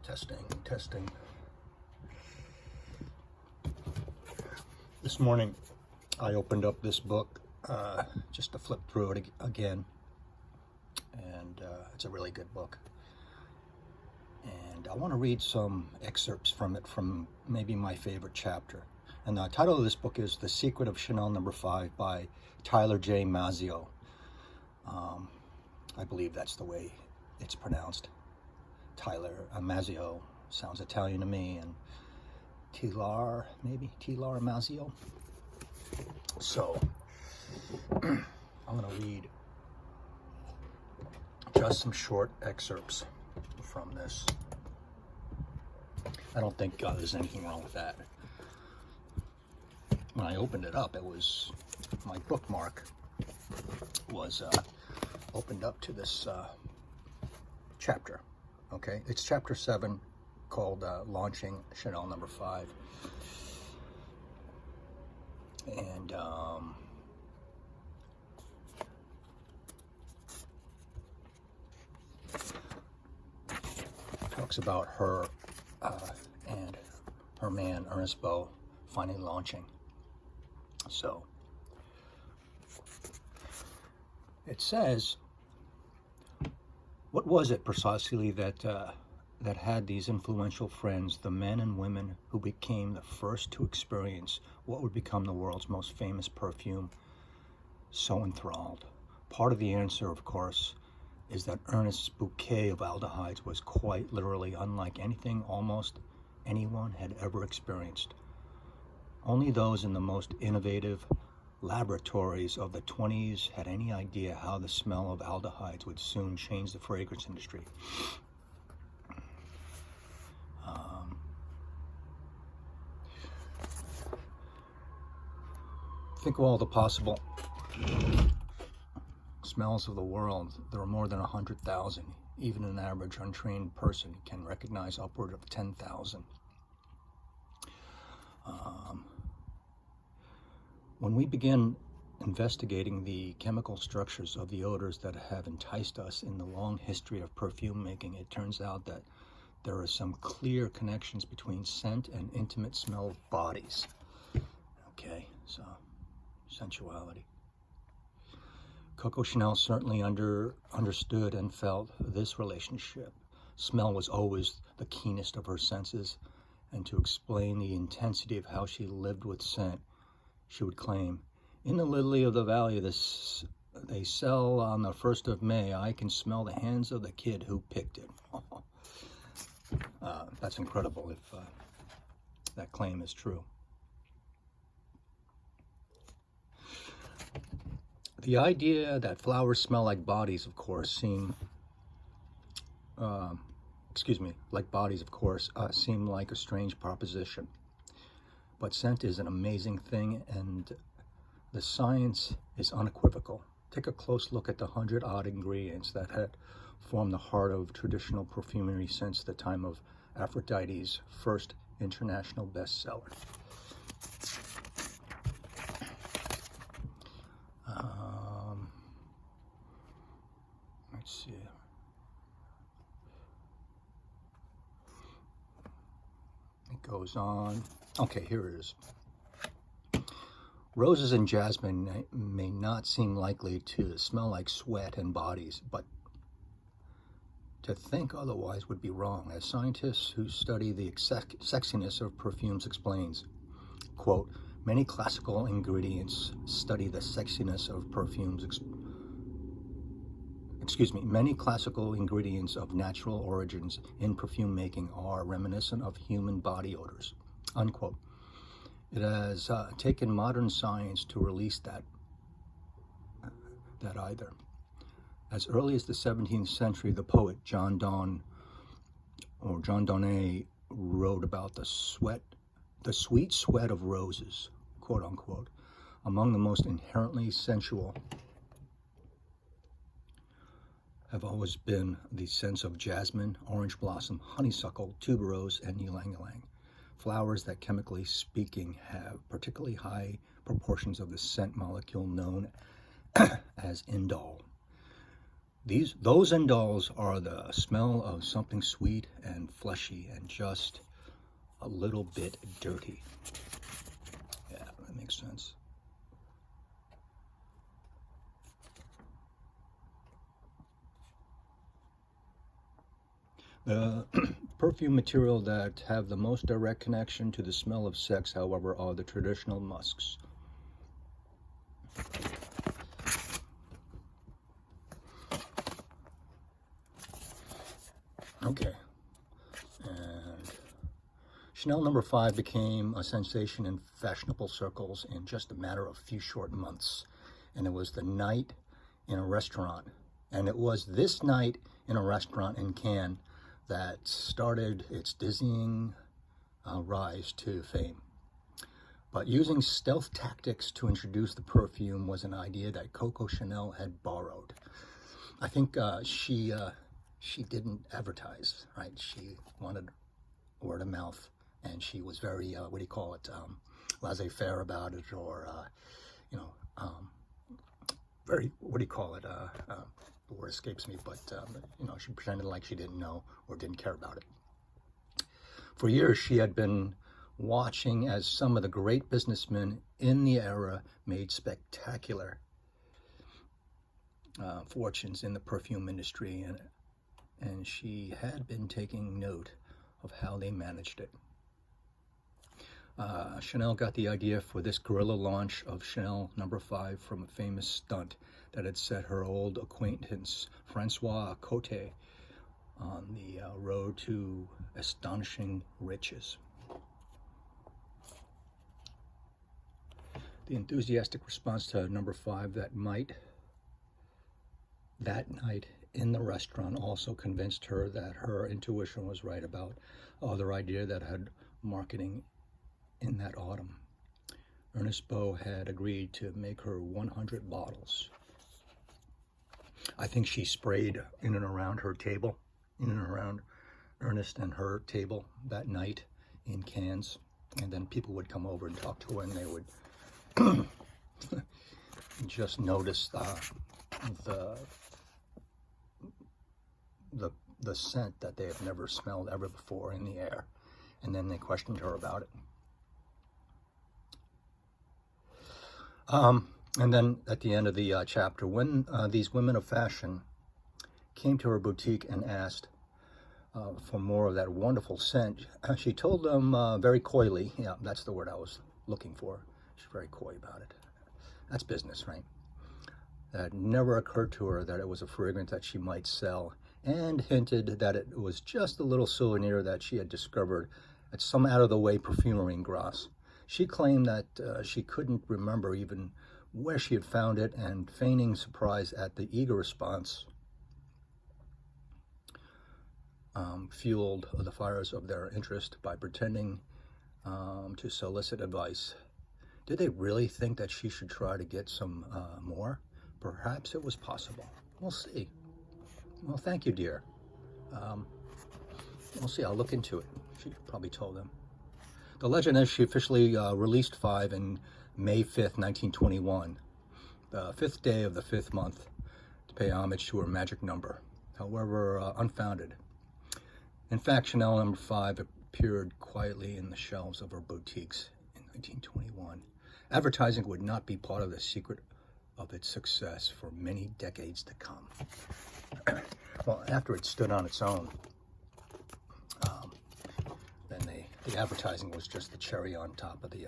Testing. This morning I opened up this book just to flip through it again, and it's a really good book. And I want to read some excerpts from it, from maybe my favorite chapter. And the title of this book is The Secret of Chanel No. 5 by TILAR J. MAZZEO. I believe that's the way it's pronounced. MAZZEO sounds Italian to me, and TILAR, maybe TILAR MAZZEO. So I'm going to read just some short excerpts from this. I don't think there's anything wrong with that. When I opened it up, it was my bookmark was opened up to this chapter. Okay, it's chapter 7, called Launching Chanel No. 5. And talks about her and her man, Ernest Beau, finally launching. So it says, what was it precisely that had these influential friends, the men and women who became the first to experience what would become the world's most famous perfume, so enthralled? Part of the answer, of course, is that Ernest's bouquet of aldehydes was quite literally unlike anything almost anyone had ever experienced. Only those in the most innovative laboratories of the 20s had any idea how the smell of aldehydes would soon change the fragrance industry. Think of all the possible smells of the world. There are more than 100,000. Even an average untrained person can recognize upward of 10,000. When we begin investigating the chemical structures of the odors that have enticed us in the long history of perfume making, it turns out that there are some clear connections between scent and intimate smell of bodies. Okay, so sensuality. Coco Chanel certainly understood and felt this relationship. Smell was always the keenest of her senses, and to explain the intensity of how she lived with scent, she would claim, "In the lily of the valley they sell on the 1st of May. I can smell the hands of the kid who picked it." That's incredible if that claim is true. The idea that flowers smell like bodies, of course, seem like a strange proposition. But scent is an amazing thing, and the science is unequivocal. Take a close look at the 100-odd ingredients that had formed the heart of traditional perfumery since the time of Aphrodite's first international bestseller. Let's see. It goes on. Okay, here it is. Roses and jasmine may not seem likely to smell like sweat and bodies, but to think otherwise would be wrong, as scientists who study the sexiness of perfumes explains. Quote, many classical ingredients study the sexiness of perfumes. Many classical ingredients of natural origins in perfume making are reminiscent of human body odors. Unquote. It has taken modern science to release that either. As early as the 17th century, the poet John Donne wrote about the sweet sweat of roses, quote unquote. Among the most inherently sensual have always been the scents of jasmine, orange blossom, honeysuckle, tuberose, and ylang-ylang. Flowers that, chemically speaking, have particularly high proportions of the scent molecule known as indole. Those indoles are the smell of something sweet and fleshy and just a little bit dirty. Yeah, that makes sense. The perfume material that have the most direct connection to the smell of sex, however, are the traditional musks. Okay. And Chanel number 5 became a sensation in fashionable circles in just a matter of a few short months. And it was the night in a restaurant. And it was this night in a restaurant in Cannes that started its dizzying rise to fame. But using stealth tactics to introduce the perfume was an idea that Coco Chanel had borrowed. I think she didn't advertise, right? She wanted word of mouth, and she was very, what do you call it, laissez-faire about it, or, very, what do you call it, the word escapes me, but, she pretended like she didn't know or didn't care about it. For years, she had been watching as some of the great businessmen in the era made spectacular fortunes in the perfume industry, and she had been taking note of how they managed it. Chanel got the idea for this guerrilla launch of Chanel number 5 from a famous stunt that had set her old acquaintance Francois Cote on the road to astonishing riches. The enthusiastic response to number 5 that night in the restaurant also convinced her that her intuition was right about other idea that had marketing in that autumn. Ernest Beau had agreed to make her 100 bottles. I think she sprayed in and around her table, in and around Ernest and her table that night in Cannes, and then people would come over and talk to her, and they would just notice the scent that they have never smelled ever before in the air, and then they questioned her about it. And then at the end of the chapter, when these women of fashion came to her boutique and asked for more of that wonderful scent, she told them very coyly, yeah, that's the word I was looking for. She's very coy about it. That's business, right? That never occurred to her that it was a fragrance that she might sell, and hinted that it was just a little souvenir that she had discovered at some out-of-the-way perfumery in Grasse. She claimed that she couldn't remember even where she had found it, and feigning surprise at the eager response fueled the fires of their interest by pretending to solicit advice. Did they really think that she should try to get some more? Perhaps it was possible. We'll see. Well, thank you, dear. We'll see. I'll look into it. She probably told them. The legend is she officially released 5 in May 5th, 1921, the 5th day of the 5th month, to pay homage to her magic number, however unfounded. In fact, Chanel number 5 appeared quietly in the shelves of her boutiques in 1921. Advertising would not be part of the secret of its success for many decades to come. Well, after it stood on its own, then the advertising was just the cherry on top of the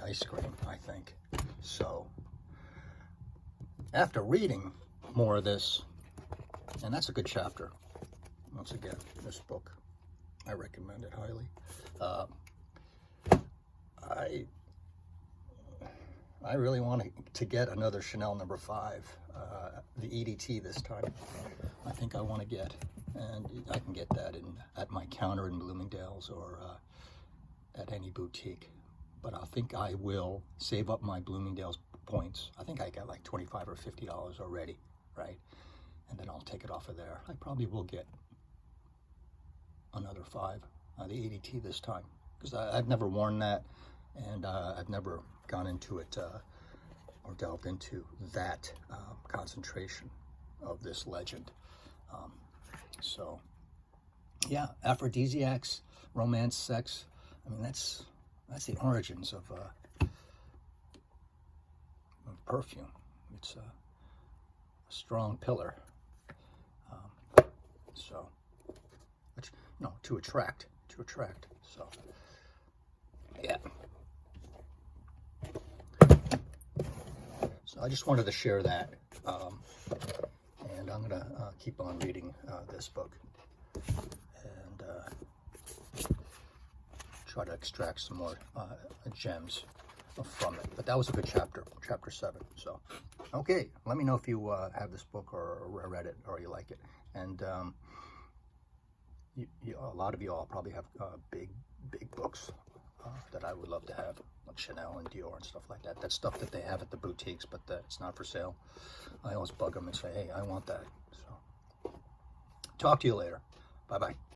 ice cream, I think. So, after reading more of this, and that's a good chapter, once again, this book, I recommend it highly. I really want to get another Chanel number 5, the EDT this time. I think I want to get, and I can get that at my counter in Bloomingdale's or at any boutique. But I think I will save up my Bloomingdale's points. I think I got like $25 or $50 already, right? And then I'll take it off of there. I probably will get another 5, the EDT this time, because I've never worn that, and I've never gone into it or delved into that concentration of this legend. So, yeah, aphrodisiacs, romance, sex. I mean, that's the origins of perfume. It's a strong pillar. So, which, you know, to attract. So, yeah. So I just wanted to share that, and I'm gonna keep on reading this book and try to extract some more gems from it. But that was a good chapter 7. So, okay, let me know if you have this book or read it or you like it. And a lot of you all probably have big books that I would love to have, like Chanel and Dior and stuff like that. That's stuff that they have at the boutiques, but it's not for sale. I always bug them and say, hey, I want that. So, talk to you later. Bye-bye.